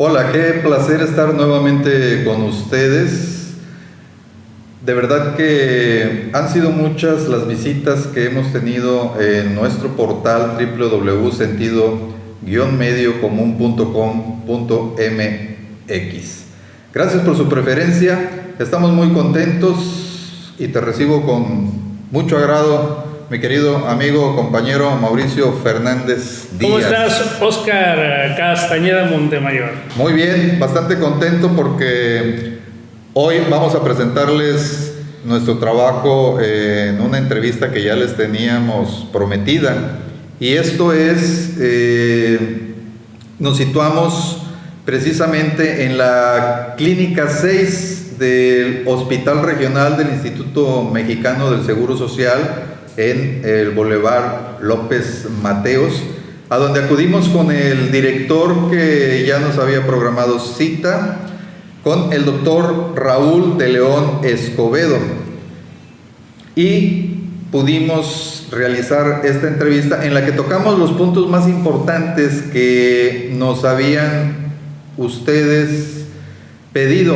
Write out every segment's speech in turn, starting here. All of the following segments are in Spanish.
Hola, qué placer estar nuevamente con ustedes. De verdad que han sido muchas las visitas que hemos tenido en nuestro portal www.sentido-mediocomún.com.mx. Gracias por su preferencia, estamos muy contentos y te recibo con mucho agrado, mi querido amigo, compañero Mauricio Fernández Díaz. ¿Cómo estás, Oscar Castañeda Montemayor? Muy bien, bastante contento porque hoy vamos a presentarles nuestro trabajo en una entrevista que ya les teníamos prometida. Y esto es, nos situamos precisamente en la Clínica 6 del Hospital Regional del Instituto Mexicano del Seguro Social en el Boulevard López Mateos, a donde acudimos con el director que ya nos había programado cita, con el doctor Raúl de León Escobedo, y pudimos realizar esta entrevista en la que tocamos los puntos más importantes que nos habían ustedes pedido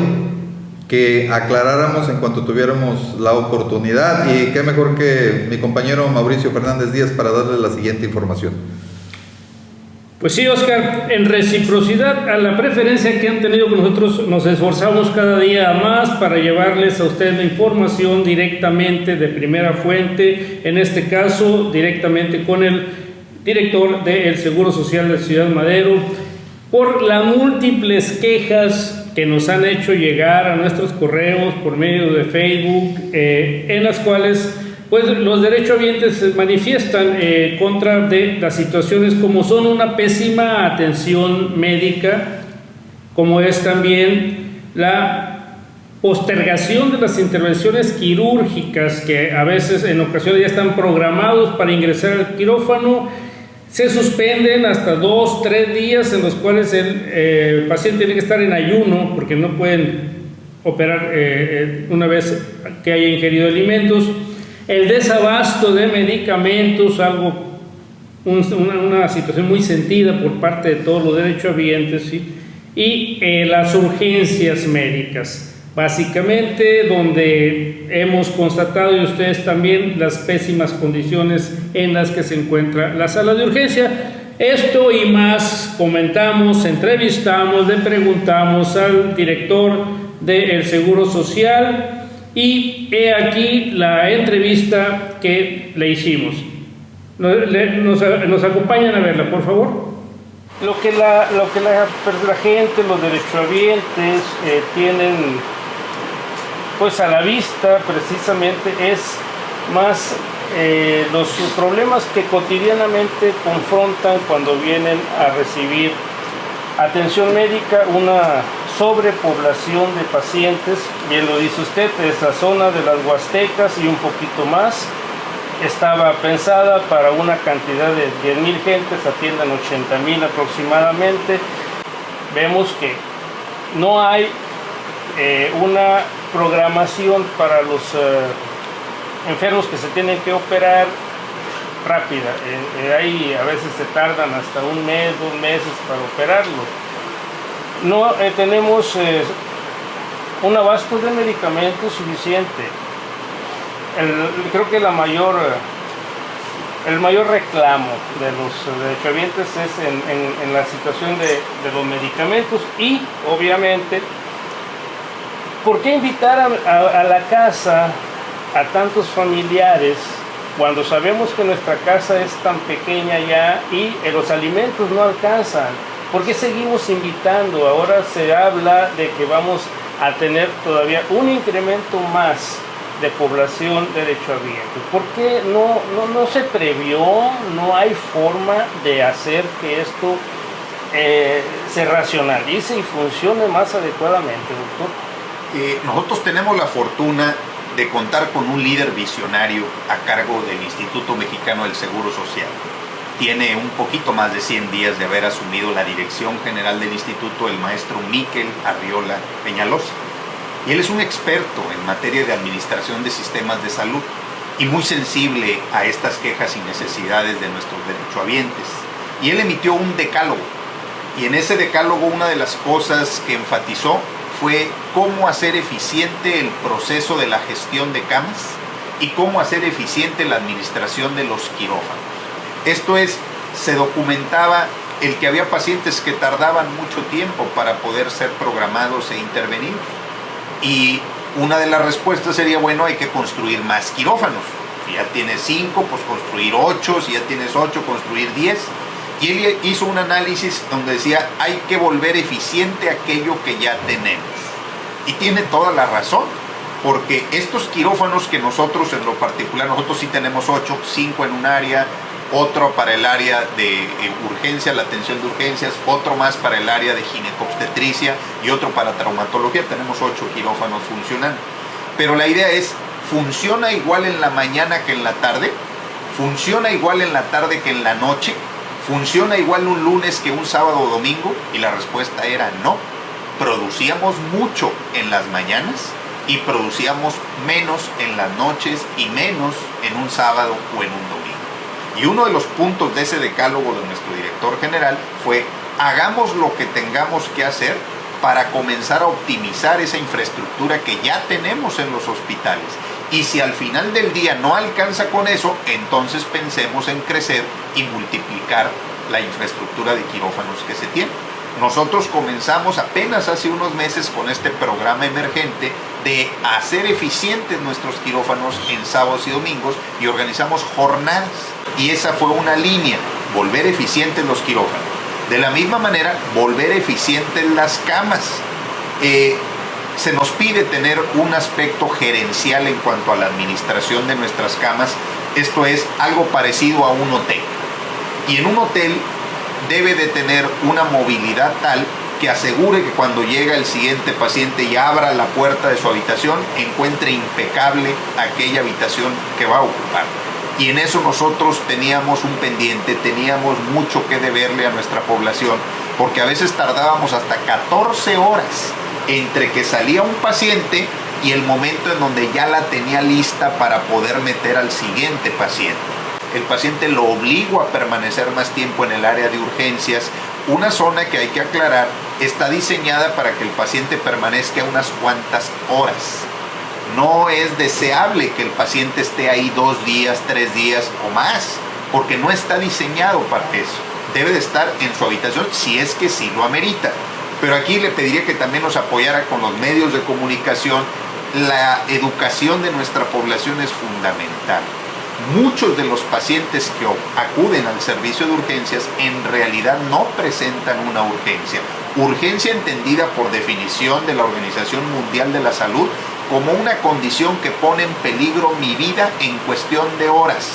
que aclaráramos en cuanto tuviéramos la oportunidad, y qué mejor que mi compañero Mauricio Fernández Díaz para darle la siguiente información. Pues sí, Oscar, en reciprocidad a la preferencia que han tenido con nosotros, nos esforzamos cada día más para llevarles a ustedes la información directamente de primera fuente, en este caso directamente con el director del Seguro Social de Ciudad Madero, por las múltiples quejas que nos han hecho llegar a nuestros correos por medio de Facebook, en las cuales pues los derechohabientes se manifiestan contra de las situaciones como son una pésima atención médica, como es también la postergación de las intervenciones quirúrgicas, que a veces en ocasiones ya están programados para ingresar al quirófano, se suspenden hasta 2-3 días en los cuales el paciente tiene que estar en ayuno porque no pueden operar una vez que haya ingerido alimentos. El desabasto de medicamentos, una situación muy sentida por parte de todos los derechohabientes, ¿sí? Y las urgencias médicas, básicamente donde hemos constatado, y ustedes también, las pésimas condiciones en las que se encuentra la sala de urgencia. Esto y más comentamos, entrevistamos, le preguntamos al director del Seguro Social, y he aquí la entrevista que le hicimos. Nos acompañan a verla, por favor. Lo que la gente, los derechohabientes tienen pues a la vista precisamente es más los problemas que cotidianamente confrontan cuando vienen a recibir atención médica, una sobrepoblación de pacientes, bien lo dice usted, esta zona de las Huastecas y un poquito más estaba pensada para una cantidad de 10,000 gentes, atiendan 80,000 aproximadamente. Vemos que no hay una programación para los enfermos que se tienen que operar rápida. Ahí a veces se tardan hasta 1 mes, 2 meses para operarlo. No tenemos un abasto de medicamentos suficiente. Creo que el mayor reclamo de los derechohabientes es en la situación de los medicamentos, y obviamente ¿por qué invitar a la casa a tantos familiares cuando sabemos que nuestra casa es tan pequeña ya y los alimentos no alcanzan? ¿Por qué seguimos invitando? Ahora se habla de que vamos a tener todavía un incremento más de población derechohabiente. ¿Por qué no se previó? No hay forma de hacer que esto se racionalice y funcione más adecuadamente, doctor. Nosotros tenemos la fortuna de contar con un líder visionario a cargo del Instituto Mexicano del Seguro Social. Tiene un poquito más de 100 días de haber asumido la dirección general del instituto, el maestro Miquel Arriola Peñalosa. Y él es un experto en materia de administración de sistemas de salud y muy sensible a estas quejas y necesidades de nuestros derechohabientes. Y él emitió un decálogo Y en ese decálogo una de las cosas que enfatizó fue cómo hacer eficiente el proceso de la gestión de camas y cómo hacer eficiente la administración de los quirófanos. Esto es, se documentaba el que había pacientes que tardaban mucho tiempo para poder ser programados e intervenidos. Y una de las respuestas sería, bueno, hay que construir más quirófanos. Si ya tienes 5, pues construir 8, si ya tienes 8, construir 10. Y él hizo un análisis donde decía, hay que volver eficiente aquello que ya tenemos. Y tiene toda la razón, porque estos quirófanos que nosotros en lo particular, nosotros sí tenemos 8, 5 en un área, otro para el área de urgencia, la atención de urgencias, otro más para el área de ginecobstetricia y otro para traumatología. Tenemos 8 quirófanos funcionando. Pero la idea es, ¿funciona igual en la mañana que en la tarde? ¿Funciona igual en la tarde que en la noche? ¿Funciona igual un lunes que un sábado o domingo? Y la respuesta era no. Producíamos mucho en las mañanas y producíamos menos en las noches y menos en un sábado o en un domingo. Y uno de los puntos de ese decálogo de nuestro director general fue, hagamos lo que tengamos que hacer para comenzar a optimizar esa infraestructura que ya tenemos en los hospitales. Y si al final del día no alcanza con eso, entonces pensemos en crecer y multiplicar la infraestructura de quirófanos que se tiene. Nosotros comenzamos apenas hace unos meses con este programa emergente de hacer eficientes nuestros quirófanos en sábados y domingos y organizamos jornadas. Y esa fue una línea, volver eficientes los quirófanos. De la misma manera, volver eficientes las camas. Se nos pide tener un aspecto gerencial en cuanto a la administración de nuestras camas. Esto es algo parecido a un hotel. Y en un hotel debe de tener una movilidad tal que asegure que cuando llega el siguiente paciente y abra la puerta de su habitación, encuentre impecable aquella habitación que va a ocupar. Y en eso nosotros teníamos un pendiente, teníamos mucho que deberle a nuestra población, porque a veces tardábamos hasta 14 horas entre que salía un paciente y el momento en donde ya la tenía lista para poder meter al siguiente paciente. El paciente lo obligo a permanecer más tiempo en el área de urgencias. Una zona que hay que aclarar está diseñada para que el paciente permanezca unas cuantas horas. No es deseable que el paciente esté ahí 2 días, 3 días o más, porque no está diseñado para eso. Debe de estar en su habitación si es que sí lo amerita. Pero aquí le pediría que también nos apoyara con los medios de comunicación. La educación de nuestra población es fundamental. Muchos de los pacientes que acuden al servicio de urgencias en realidad no presentan una urgencia. Urgencia entendida por definición de la Organización Mundial de la Salud como una condición que pone en peligro mi vida en cuestión de horas.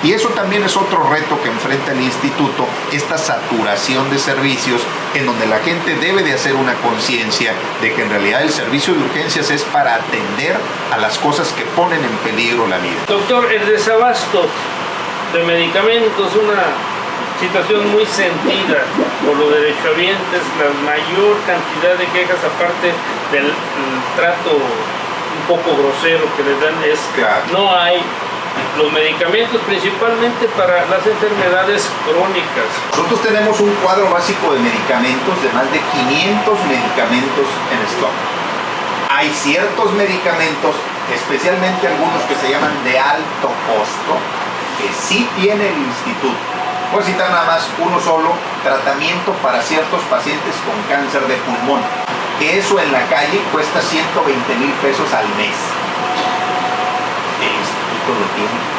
Y eso también es otro reto que enfrenta el instituto, esta saturación de servicios en donde la gente debe de hacer una conciencia de que en realidad el servicio de urgencias es para atender a las cosas que ponen en peligro la vida. Doctor, el desabasto de medicamentos, una situación muy sentida por los derechohabientes, la mayor cantidad de quejas aparte del trato un poco grosero que les dan es claro. No hay los medicamentos principalmente para las enfermedades crónicas. Nosotros tenemos un cuadro básico de medicamentos de más de 500 medicamentos en stock. Hay ciertos medicamentos, especialmente algunos que se llaman de alto costo, que sí tiene el instituto. Voy a citar nada más uno solo, tratamiento para ciertos pacientes con cáncer de pulmón, que eso en la calle cuesta 120,000 pesos al mes. El instituto lo tiene.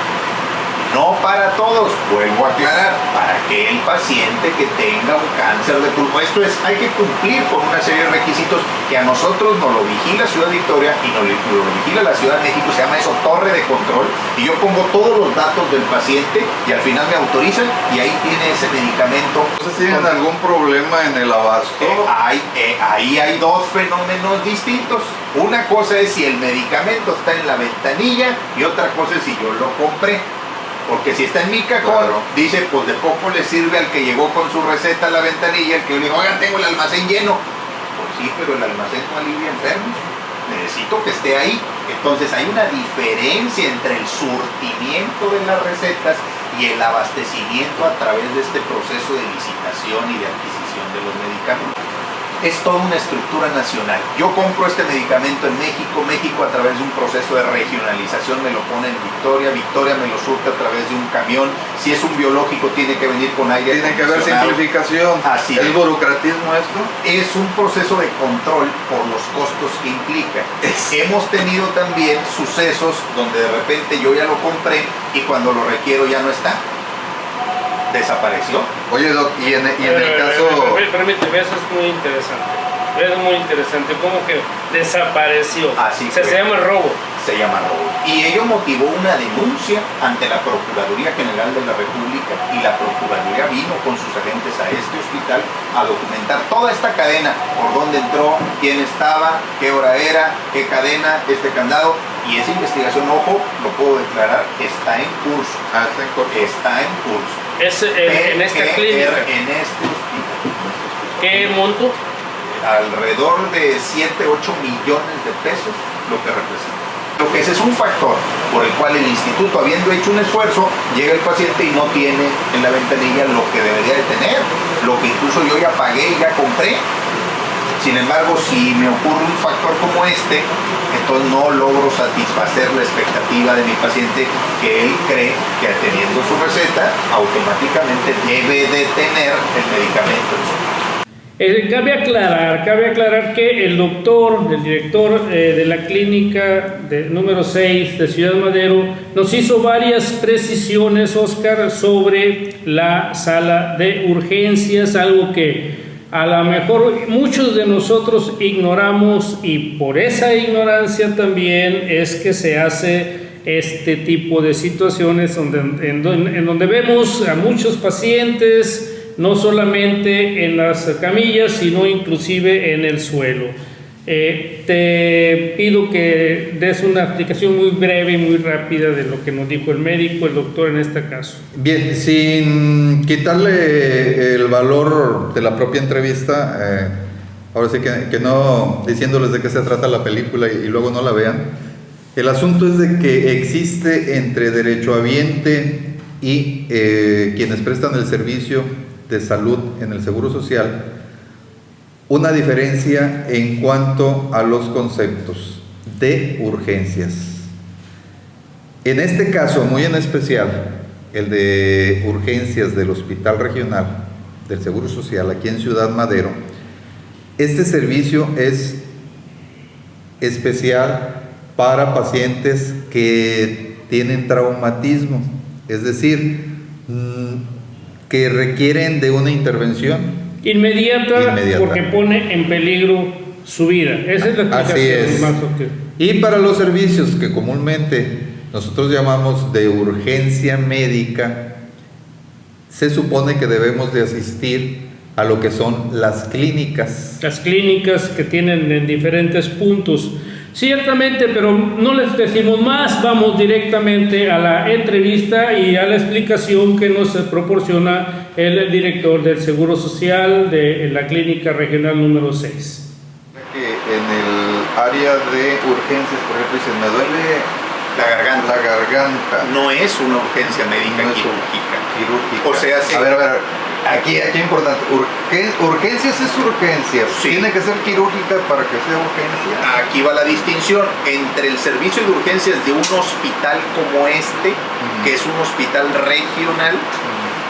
No para todos, vuelvo a aclarar, para aquel paciente que tenga un cáncer de pulmón. Esto es, hay que cumplir con una serie de requisitos que a nosotros nos lo vigila Ciudad Victoria y nos lo vigila la Ciudad de México, se llama eso torre de control, y yo pongo todos los datos del paciente y al final me autorizan y ahí tiene ese medicamento. Entonces, ¿tienen algún problema en el abasto? Ahí hay dos fenómenos distintos. Una cosa es si el medicamento está en la ventanilla y otra cosa es si yo lo compré. Porque si está en mi cajón, claro, dice, pues de poco le sirve al que llegó con su receta a la ventanilla, el que yo le digo, oigan, tengo el almacén lleno. Pues sí, pero el almacén no alivia enfermos. Necesito que esté ahí. Entonces hay una diferencia entre el surtimiento de las recetas y el abastecimiento a través de este proceso de licitación y de adquisición Administración de los Medicamentos. Es toda una estructura nacional. Yo compro este medicamento en México, México a través de un proceso de regionalización me lo pone en Victoria, Victoria me lo surte a través de un camión. Si es un biológico tiene que venir con aire Tiene que haber acondicionado. simplificación. Así ¿Es es. burocratismo esto? Es un proceso de control por los costos que implica. Hemos tenido también sucesos donde de repente yo ya lo compré y cuando lo requiero ya no está. Desapareció. Oye, Doc, y en el caso... Permíteme, eso es muy interesante. Es muy interesante, como que desapareció. Así Se llama robo. Se llama robo. Y ello motivó una denuncia ante la Procuraduría General de la República y la Procuraduría vino con sus agentes a este hospital a documentar toda esta cadena, por dónde entró, quién estaba, qué hora era, qué cadena, este candado. Y esa investigación, ojo, lo puedo declarar, está en curso. Está en curso. Está en curso. Es en esta clínica. En este hospital. ¿Qué monto? Alrededor de 7, 8 millones de pesos lo que representa. Lo que ese es un factor por el cual el instituto, habiendo hecho un esfuerzo, llega el paciente y no tiene en la ventanilla lo que debería de tener, lo que incluso yo ya pagué y ya compré. Sin embargo, si me ocurre un factor como este, entonces no logro satisfacer la expectativa de mi paciente, que él cree que teniendo su receta automáticamente debe de tener el medicamento en su casa. Cabe aclarar que el doctor, el director de la clínica número 6 de Ciudad Madero, nos hizo varias precisiones, Oscar, sobre la sala de urgencias, algo que a lo mejor muchos de nosotros ignoramos, y por esa ignorancia también es que se hace este tipo de situaciones en donde vemos a muchos pacientes no solamente en las camillas, sino inclusive en el suelo. Te pido que des una explicación muy breve y muy rápida de lo que nos dijo el médico, el doctor en este caso. Bien, sin quitarle el valor de la propia entrevista, ahora sí que no diciéndoles de qué se trata la película y luego no la vean, el asunto es de que existe entre derechohabiente y quienes prestan el servicio de salud en el Seguro Social una diferencia en cuanto a los conceptos de urgencias. En este caso, muy en especial, el de urgencias del Hospital Regional del Seguro Social aquí en Ciudad Madero, este servicio es especial para pacientes que tienen traumatismo, es decir, que requieren de una intervención inmediata, porque pone en peligro su vida. Esa es la explicación. Así es. Más y para los servicios que comúnmente nosotros llamamos de urgencia médica, se supone que debemos de asistir a lo que son las clínicas. Las clínicas que tienen en diferentes puntos. Ciertamente, pero no les decimos más, vamos directamente a la entrevista y a la explicación que nos proporciona el director del Seguro Social de la Clínica Regional número 6. Que en el área de urgencias, por ejemplo, dicen, me duele la garganta. No es una urgencia médica quirúrgica. O sea, a ver, aquí es importante. Urgencias es urgencia. Sí. Tiene que ser quirúrgica para que sea urgencia. Aquí va la distinción entre el servicio de urgencias de un hospital como este, que es un hospital regional,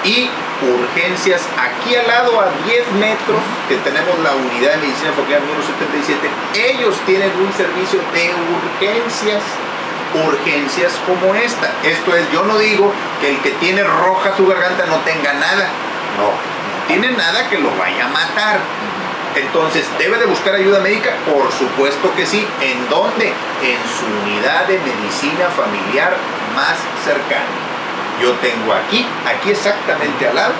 y urgencias aquí al lado, a 10 metros, que tenemos la unidad de medicina familiar número 77. Ellos tienen un servicio de urgencias como esta. Esto es, yo no digo que el que tiene roja su garganta no tenga nada. No tiene nada que lo vaya a matar. Entonces, ¿debe de buscar ayuda médica? Por supuesto que sí. ¿En dónde? En su unidad de medicina familiar más cercana. Yo tengo aquí exactamente al lado,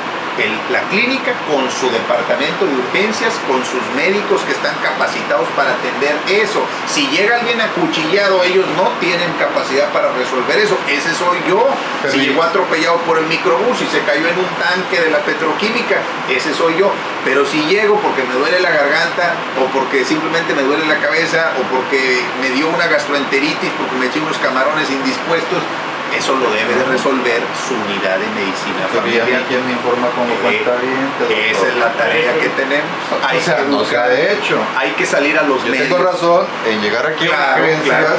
la clínica con su departamento de urgencias, con sus médicos que están capacitados para atender eso. Si llega alguien acuchillado, ellos no tienen capacidad para resolver eso. Ese soy yo. Si llegó atropellado por el microbús y se cayó en un tanque de la petroquímica, ese soy yo. Pero si llego porque me duele la garganta, o porque simplemente me duele la cabeza, o porque me dio una gastroenteritis, porque me eché unos camarones indispuestos, Eso lo debe de resolver su unidad de medicina familiar. ¿Quién me informa como cuentaviente? Esa es la tarea que tenemos. O sea, no se ha hecho. Hay que salir a los Yo medios. tengo razón en llegar aquí a urgencias. Claro.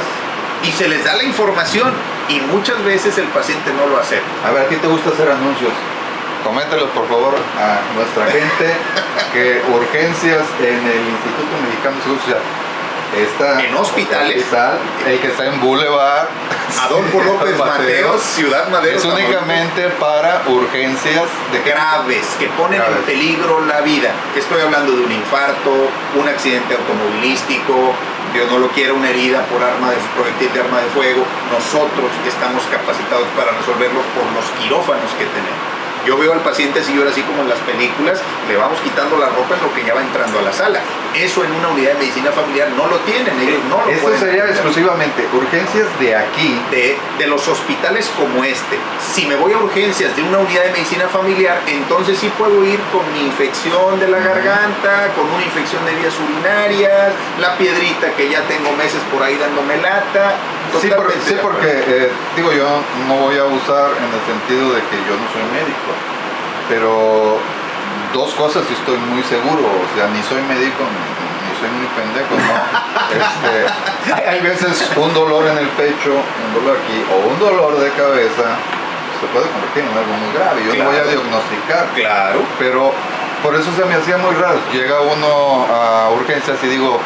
Y se les da la información y muchas veces el paciente no lo hace. A ver, ¿a ti te gusta hacer anuncios? Coméntelos por favor a nuestra gente que urgencias en el Instituto Mexicano de Seguro Social está en hospitales, el que está en Boulevard Adolfo López Mateos, Ciudad Madero, es únicamente para urgencias de graves que ponen en peligro la vida. Estoy hablando de un infarto, un accidente automovilístico, Dios no lo quiera, una herida por proyectil de arma de fuego. Nosotros estamos capacitados para resolverlo por los quirófanos que tenemos. Yo veo al paciente así, así como en las películas, le vamos quitando la ropa en lo que ya va entrando a la sala. Eso en una unidad de medicina familiar no lo tienen, ellos no lo Eso pueden sería tener. exclusivamente urgencias de aquí. De los hospitales como este. Si me voy a urgencias de una unidad de medicina familiar, entonces sí puedo ir con mi infección de la garganta, con una infección de vías urinarias, la piedrita que ya tengo meses por ahí dándome lata. Sí, porque digo, yo no voy a abusar en el sentido de que yo no soy médico, pero dos cosas sí estoy muy seguro, o sea, ni soy médico, ni soy muy pendejo, ¿no? Hay veces un dolor en el pecho, un dolor aquí, o un dolor de cabeza, se puede convertir en algo muy grave, yo no voy a diagnosticar, pero por eso se me hacía muy raro, llega uno a urgencias y digo,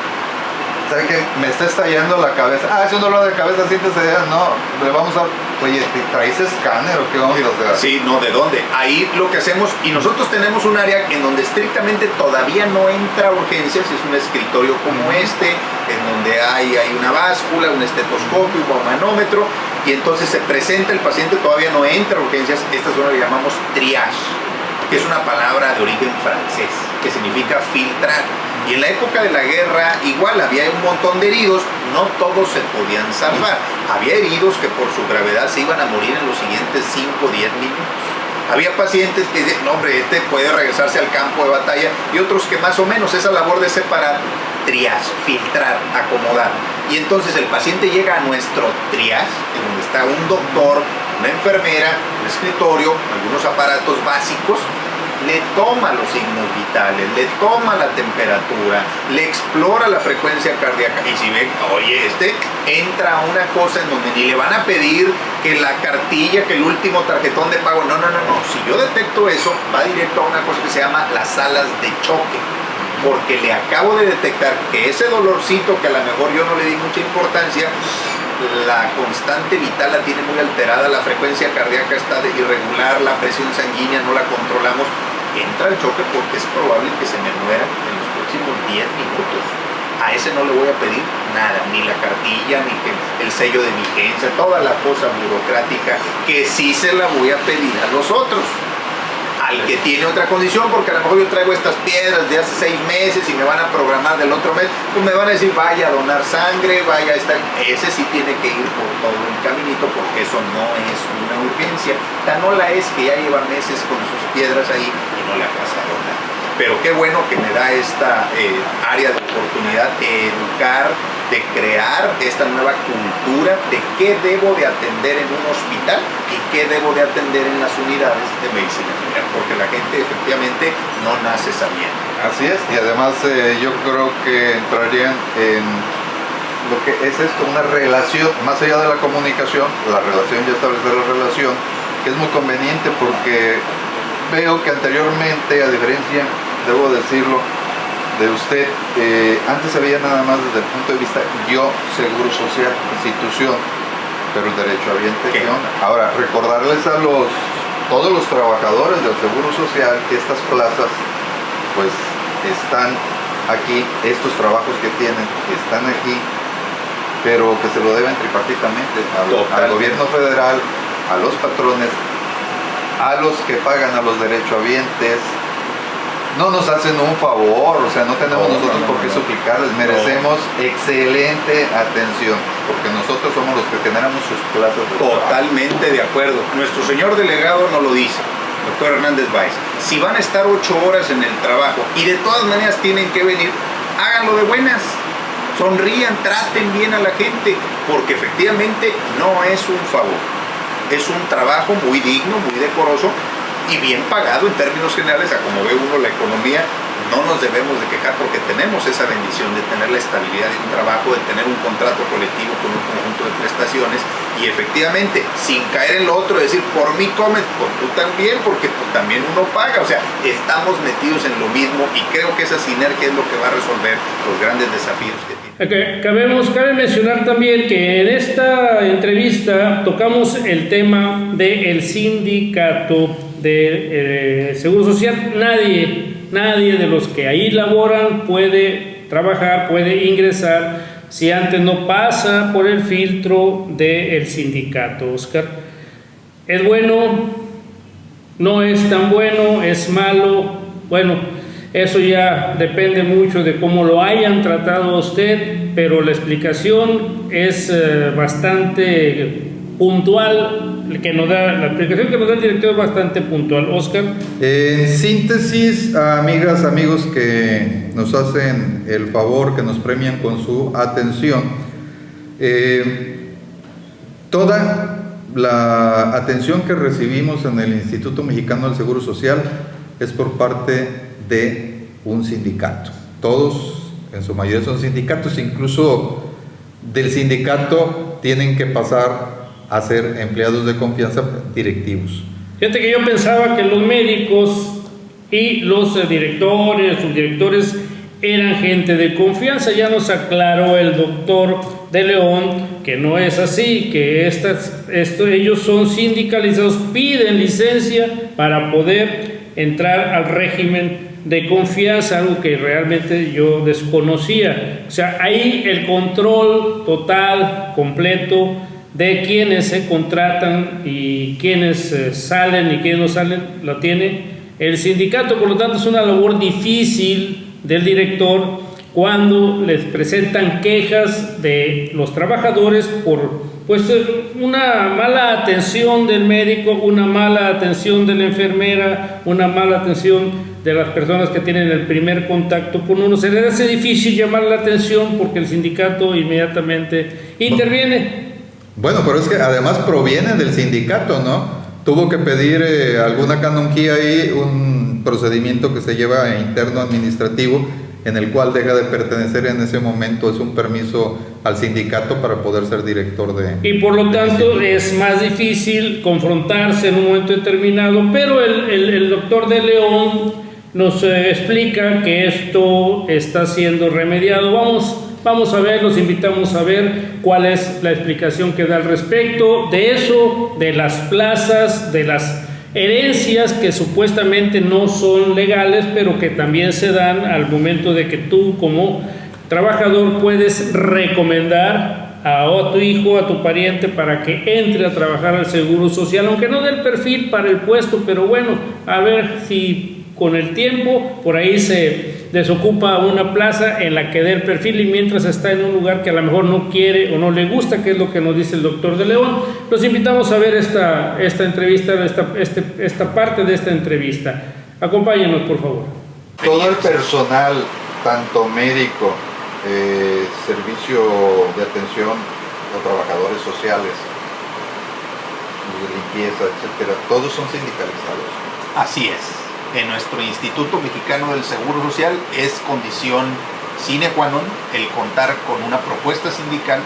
¿sabe qué? Me está estallando la cabeza. Es un dolor de cabeza, siéntese. No, le vamos a... Oye, ¿traes escáner o qué onda? O sea, sí, no, ¿de dónde? Ahí lo que hacemos, y nosotros tenemos un área en donde estrictamente todavía no entra urgencias, es un escritorio como este, en donde hay una báscula, un estetoscopio, un manómetro, y entonces se presenta el paciente, todavía no entra urgencias. Esta zona le llamamos triage, que es una palabra de origen francés, que significa filtrar. Y en la época de la guerra igual había un montón de heridos, no todos se podían salvar. Había heridos que por su gravedad se iban a morir en los siguientes 5 o 10 minutos. Había pacientes que dicen, no hombre, este puede regresarse al campo de batalla, y otros que más o menos esa labor de separar, triage, filtrar, acomodar. Y entonces el paciente llega a nuestro triage, en donde está un doctor, una enfermera, un escritorio, algunos aparatos básicos, le toma los signos vitales, le toma la temperatura, le explora la frecuencia cardíaca, y si ven, oye, entra a una cosa en donde ni le van a pedir que la cartilla, que el último tarjetón de pago, no, si yo detecto eso, va directo a una cosa que se llama las salas de choque, porque le acabo de detectar que ese dolorcito, que a lo mejor yo no le di mucha importancia, la constante vital la tiene muy alterada, la frecuencia cardíaca está irregular, la presión sanguínea no la controlamos, entra el choque porque es probable que se me muera en los próximos 10 minutos. A ese no le voy a pedir nada, ni la cartilla, ni el sello de vigencia, toda la cosa burocrática que sí se la voy a pedir a los otros. Al que tiene otra condición, porque a lo mejor yo traigo estas piedras de hace 6 meses y me van a programar del otro mes, pues me van a decir, vaya a donar sangre, vaya a estar... Ese sí tiene que ir por todo el caminito, porque eso no es una urgencia. Tan no la es que ya lleva meses con sus piedras ahí y no le ha pasado nada. Pero qué bueno que me da esta área de oportunidad de educar, de crear esta nueva cultura de qué debo de atender en un hospital y qué debo de atender en las unidades de medicina familiar, porque la gente efectivamente no nace sabiendo. Así es, y además yo creo que entrarían en lo que es esto, una relación, más allá de la comunicación, ya establecer la relación, que es muy conveniente porque veo que anteriormente, a diferencia, debo decirlo, de usted, antes se veía nada más desde el punto de vista yo, seguro social, institución, pero el derechohabiente, ¿qué onda? Ahora, recordarles a todos los trabajadores del seguro social que estas plazas pues están aquí, estos trabajos que tienen están aquí, pero que se lo deben tripartitamente al gobierno federal, a los patrones, a los que pagan a los derechohabientes. No nos hacen un favor, o sea, no tenemos nosotros por qué suplicarles, merecemos excelente atención, porque nosotros somos los que generamos sus plazas de trabajo. Totalmente de acuerdo. Nuestro señor delegado nos lo dice, doctor Hernández Báez. Si van a estar 8 horas en el trabajo y de todas maneras tienen que venir, háganlo de buenas. Sonrían, traten bien a la gente, porque efectivamente no es un favor. es un trabajo muy digno, muy decoroso y bien pagado en términos generales, a como ve uno la economía. No nos debemos de quejar porque tenemos esa bendición de tener la estabilidad de un trabajo, de tener un contrato colectivo con un conjunto de prestaciones y efectivamente, sin caer en lo otro, decir, por mí comes, por tú también, porque pues, también uno paga. O sea, estamos metidos en lo mismo y creo que esa sinergia es lo que va a resolver los grandes desafíos que tiene. Cabe mencionar también que en esta entrevista tocamos el tema del sindicato de Seguro Social. Nadie de los que ahí laboran puede trabajar, puede ingresar si antes no pasa por el filtro del sindicato, Oscar. ¿Es bueno? ¿No es tan bueno? ¿Es malo? Bueno, eso ya depende mucho de cómo lo hayan tratado a usted, pero la explicación es bastante puntual. La explicación que nos da el director es bastante puntual. Oscar. En síntesis, amigas, amigos que nos hacen el favor, que nos premian con su atención, toda la atención que recibimos en el Instituto Mexicano del Seguro Social es por parte de un sindicato. Todos, en su mayoría, son sindicatos, incluso del sindicato tienen que pasar a ser empleados de confianza directivos. Fíjate que yo pensaba que los médicos y los directores, subdirectores eran gente de confianza. Ya nos aclaró el doctor de León que no es así, que ellos son sindicalizados, piden licencia para poder entrar al régimen de confianza, algo que realmente yo desconocía. O sea, ahí el control total, completo, de quienes se contratan y quienes salen y quienes no salen, lo tiene el sindicato. Por lo tanto, es una labor difícil del director cuando les presentan quejas de los trabajadores por una mala atención del médico, una mala atención de la enfermera, una mala atención de las personas que tienen el primer contacto con uno. Se les hace difícil llamar la atención porque el sindicato inmediatamente interviene. Bueno, pero es que además proviene del sindicato, ¿no? Tuvo que pedir alguna canonjía ahí, un procedimiento que se lleva interno administrativo, en el cual deja de pertenecer en ese momento, es un permiso al sindicato para poder ser director de... Y por lo tanto es más difícil confrontarse en un momento determinado, pero el doctor de León nos explica que esto está siendo remediado. Vamos a ver, los invitamos a ver cuál es la explicación que da al respecto de eso, de las plazas, de las herencias que supuestamente no son legales, pero que también se dan al momento de que tú como trabajador puedes recomendar a tu hijo, a tu pariente para que entre a trabajar al Seguro Social, aunque no del perfil para el puesto, pero bueno, a ver si con el tiempo por ahí se desocupa una plaza en la que dé el perfil y mientras está en un lugar que a lo mejor no quiere o no le gusta, que es lo que nos dice el doctor de León. Los invitamos a ver esta entrevista, esta parte de esta entrevista. Acompáñenos, por favor. Todo el personal, tanto médico, servicio de atención a trabajadores sociales, de limpieza, etcétera, todos son sindicalizados. Así es. En nuestro Instituto Mexicano del Seguro Social es condición sine qua non el contar con una propuesta sindical.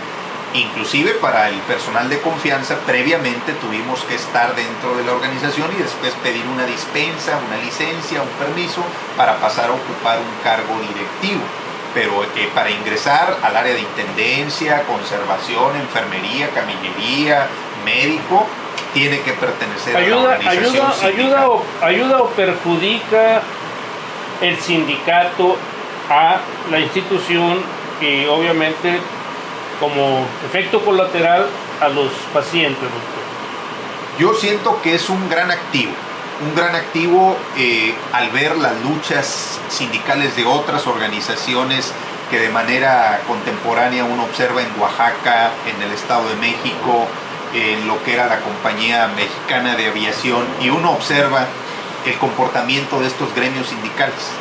Inclusive para el personal de confianza, previamente tuvimos que estar dentro de la organización y después pedir una dispensa, una licencia, un permiso para pasar a ocupar un cargo directivo. Pero para ingresar al área de intendencia, conservación, enfermería, camillería, médico, tiene que pertenecer a la organización sindical. ¿Ayuda o perjudica el sindicato a la institución y obviamente como efecto colateral a los pacientes, doctor? Yo siento que es un gran activo al ver las luchas sindicales de otras organizaciones que de manera contemporánea uno observa en Oaxaca, en el Estado de México, en lo que era la Compañía Mexicana de Aviación, y uno observa el comportamiento de estos gremios sindicales.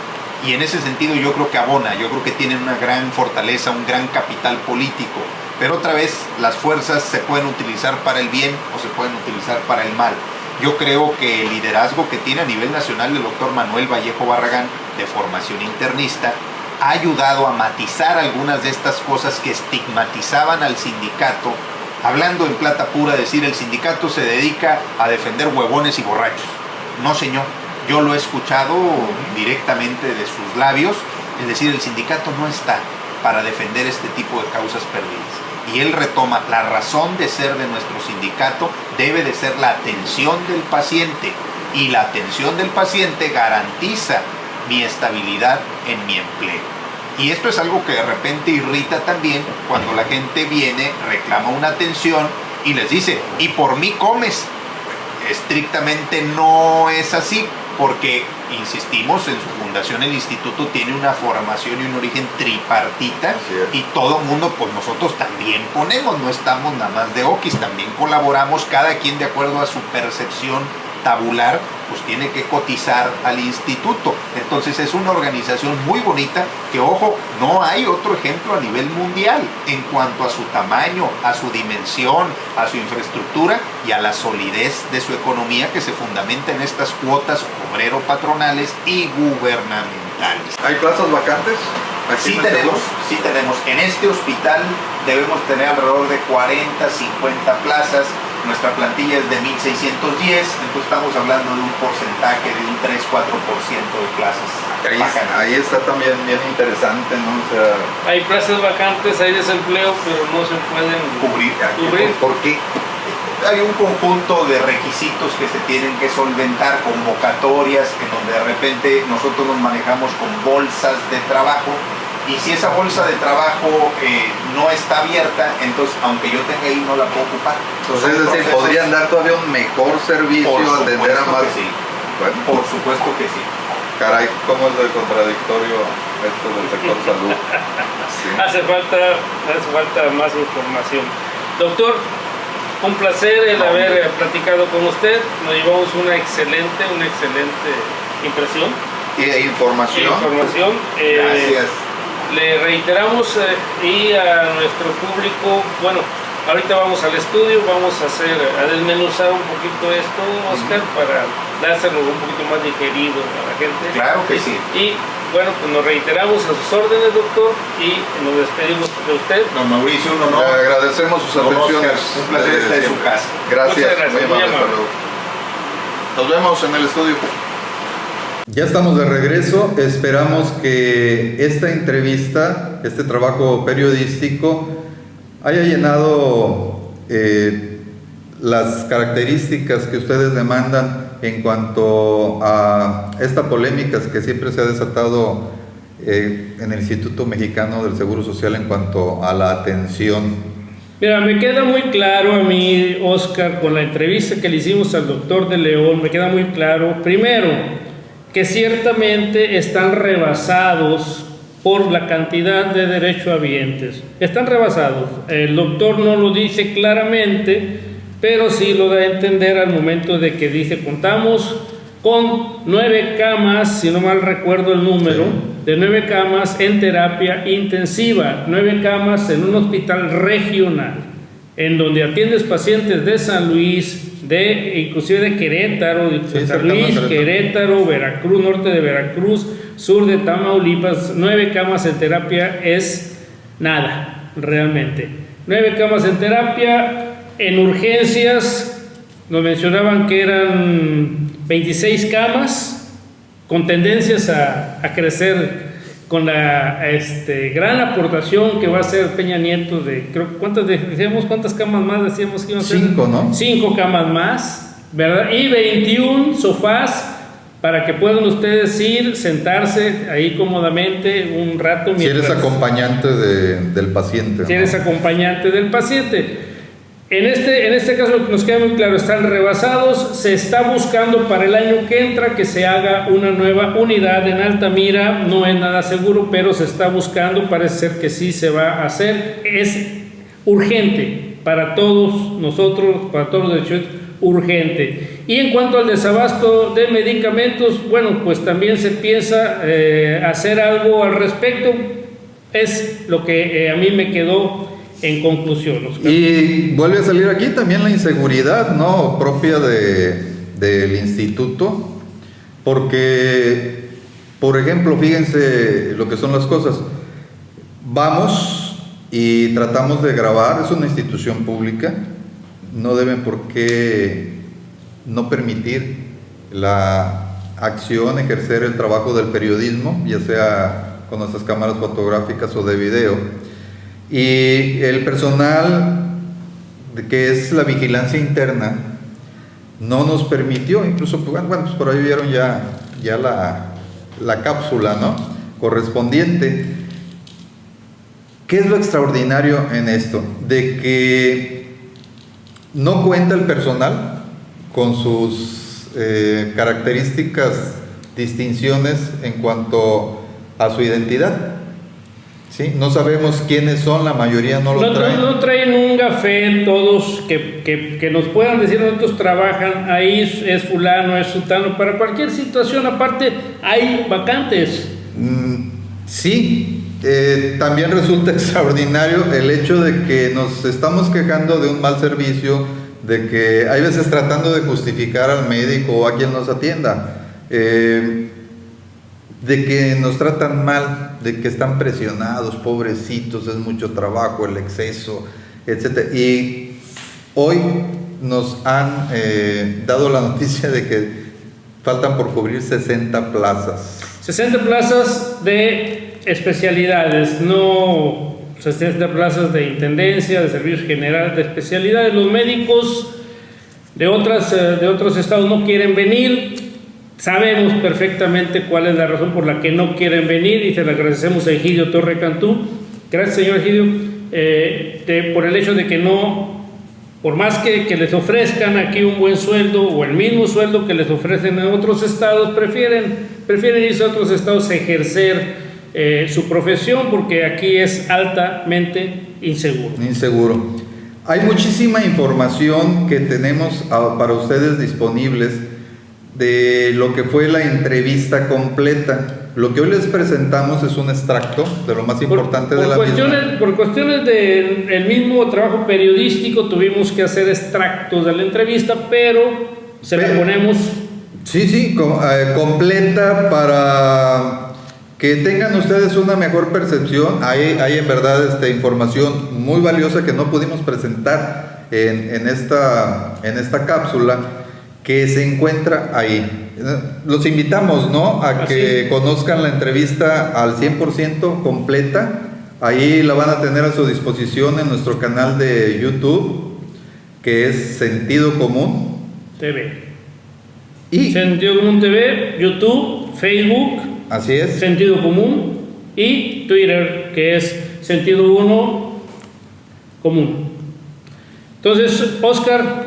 Y en ese sentido yo creo que abona, yo creo que tienen una gran fortaleza, un gran capital político. pero otra vez las fuerzas se pueden utilizar para el bien o se pueden utilizar para el mal. Yo creo que el liderazgo que tiene a nivel nacional el doctor Manuel Vallejo Barragán, de formación internista, ha ayudado a matizar algunas de estas cosas que estigmatizaban al sindicato, hablando en plata pura, decir el sindicato se dedica a defender huevones y borrachos. No, señor, yo lo he escuchado directamente de sus labios, es decir, el sindicato no está para defender este tipo de causas perdidas. Y él retoma, la razón de ser de nuestro sindicato debe de ser la atención del paciente, y la atención del paciente garantiza mi estabilidad en mi empleo. Y esto es algo que de repente irrita también cuando la gente viene, reclama una atención y les dice, ¿y por mí comes? Estrictamente no es así, porque, insistimos, en su fundación el instituto tiene una formación y un origen tripartita, y todo mundo, pues nosotros también ponemos, no estamos nada más de oquis, también colaboramos, cada quien de acuerdo a su percepción tabular, pues tiene que cotizar al instituto. Entonces es una organización muy bonita que, ojo, no hay otro ejemplo a nivel mundial en cuanto a su tamaño, a su dimensión, a su infraestructura y a la solidez de su economía, que se fundamenta en estas cuotas obrero-patronales y gubernamentales. ¿Hay plazas vacantes? Sí tenemos. En este hospital debemos tener alrededor de 40, 50 plazas. Nuestra plantilla es de 1.610, entonces estamos hablando de un porcentaje de un 3-4% de plazas vacantes. Ahí está también bien interesante, ¿no? O sea, Hay plazas vacantes, hay desempleo, pero no se pueden cubrir. ¿por qué? Hay un conjunto de requisitos que se tienen que solventar, convocatorias, en donde de repente nosotros nos manejamos con bolsas de trabajo. Y si esa bolsa de trabajo no está abierta, entonces aunque yo tenga ahí no la puedo ocupar. Entonces, es decir, podrían dar todavía un mejor servicio, atender a más. Sí. Bueno, por supuesto que sí. Caray, ¿cómo es de contradictorio esto del sector salud? Sí. Hace falta más información. Doctor, un placer el haber platicado con usted. Nos llevamos una excelente impresión. Y información. Gracias. Le reiteramos y a nuestro público, bueno, ahorita vamos al estudio, vamos a desmenuzar un poquito esto, Oscar, para dárselo un poquito más digerido a la gente. Claro que sí. Y bueno, pues nos reiteramos a sus órdenes, doctor, y nos despedimos de usted. Don Mauricio, un honor. Le agradecemos sus atenciones. Un placer estar en su casa. Gracias. Muchas gracias, muy amable. Nos vemos en el estudio. Ya estamos de regreso. Esperamos que esta entrevista, este trabajo periodístico, haya llenado las características que ustedes demandan en cuanto a esta polémica que siempre se ha desatado en el Instituto Mexicano del Seguro Social en cuanto a la atención. Mira, me queda muy claro a mí, Oscar, con la entrevista que le hicimos al doctor de León, me queda muy claro, primero, que ciertamente están rebasados por la cantidad de derechohabientes. Están rebasados. El doctor no lo dice claramente, pero sí lo da a entender al momento de que dice, contamos con 9 camas, si no mal recuerdo el número, de 9 camas en terapia intensiva, 9 camas en un hospital regional, en donde atiendes pacientes de San Luis, inclusive de Querétaro, de San Luis, Querétaro, Veracruz, norte de Veracruz, sur de Tamaulipas. 9 camas en terapia es nada, realmente. 9 camas en terapia. En urgencias nos mencionaban que eran 26 camas, con tendencias a crecer, con la gran aportación que va a hacer Peña Nieto de, creo, ¿cuántas camas más decíamos que iban a ser? 5, ¿no? 5 camas más, ¿verdad? Y 21 sofás para que puedan ustedes ir, sentarse ahí cómodamente un rato. Si eres acompañante del paciente. Si eres acompañante del paciente. En este caso nos queda muy claro, están rebasados. Se está buscando para el año que entra que se haga una nueva unidad en Altamira. No es nada seguro, pero se está buscando, parece ser que sí se va a hacer. Es urgente para todos nosotros, para todos los derechos, urgente. Y en cuanto al desabasto de medicamentos, bueno, pues también se piensa hacer algo al respecto. Es lo que a mí me quedó en conclusión, Oscar. Y vuelve a salir aquí también la inseguridad, ¿no?, propia del instituto, porque, por ejemplo, fíjense lo que son las cosas. Vamos y tratamos de grabar, es una institución pública, no deben por qué no permitir la acción, ejercer el trabajo del periodismo, ya sea con nuestras cámaras fotográficas o de video. Y el personal que es la vigilancia interna no nos permitió, incluso, bueno, pues por ahí vieron ya la cápsula, ¿no?, correspondiente. ¿Qué es lo extraordinario en esto? De que no cuenta el personal con sus características, distinciones en cuanto a su identidad. ¿Sí? No sabemos quiénes son, la mayoría no lo traen. No traen un gafé todos que nos puedan decir nosotros trabajan, ahí es fulano, es sultano, para cualquier situación. Aparte, hay vacantes. Sí, también resulta extraordinario el hecho de que nos estamos quejando de un mal servicio, de que hay veces tratando de justificar al médico o a quien nos atienda, de que nos tratan mal, de que están presionados, pobrecitos, es mucho trabajo, el exceso, etc. Y hoy nos han dado la noticia de que faltan por cubrir 60 plazas. 60 plazas de especialidades, no 60 plazas de intendencia, de servicios generales, de especialidades. Los médicos de otros estados no quieren venir. Sabemos perfectamente cuál es la razón por la que no quieren venir, y te le agradecemos a Egidio Torre Cantú. Gracias, señor Egidio, por el hecho de que no, por más que les ofrezcan aquí un buen sueldo o el mismo sueldo que les ofrecen en otros estados, prefieren irse a otros estados a ejercer su profesión, porque aquí es altamente inseguro. Hay muchísima información que tenemos para ustedes disponibles de lo que fue la entrevista completa. Lo que hoy les presentamos es un extracto de lo más importante de la misma. Por cuestiones del mismo trabajo periodístico tuvimos que hacer extractos de la entrevista, pero la ponemos... Sí, completa para que tengan ustedes una mejor percepción. Hay en verdad información muy valiosa que no pudimos presentar en esta cápsula, que se encuentra ahí. Los invitamos, ¿no?, a que conozcan la entrevista al 100% completa. Ahí la van a tener a su disposición en nuestro canal de YouTube, que es Sentido Común TV. Y Sentido Común TV, YouTube, Facebook. Así es. Sentido Común, y Twitter, que es Sentido 1 Común. Entonces, Oscar,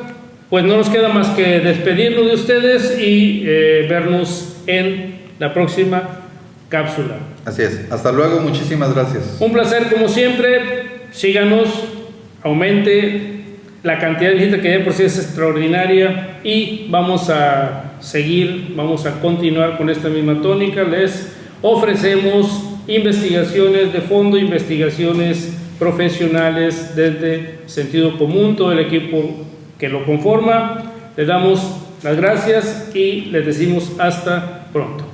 pues no nos queda más que despedirnos de ustedes y vernos en la próxima cápsula. Así es. Hasta luego, muchísimas gracias. Un placer como siempre. Síganos, aumente la cantidad de visita que de por sí es extraordinaria, y vamos a seguir, vamos a continuar con esta misma tónica. Les ofrecemos investigaciones de fondo, investigaciones profesionales desde Sentido Común, todo el equipo que lo conforma. Les damos las gracias y les decimos hasta pronto.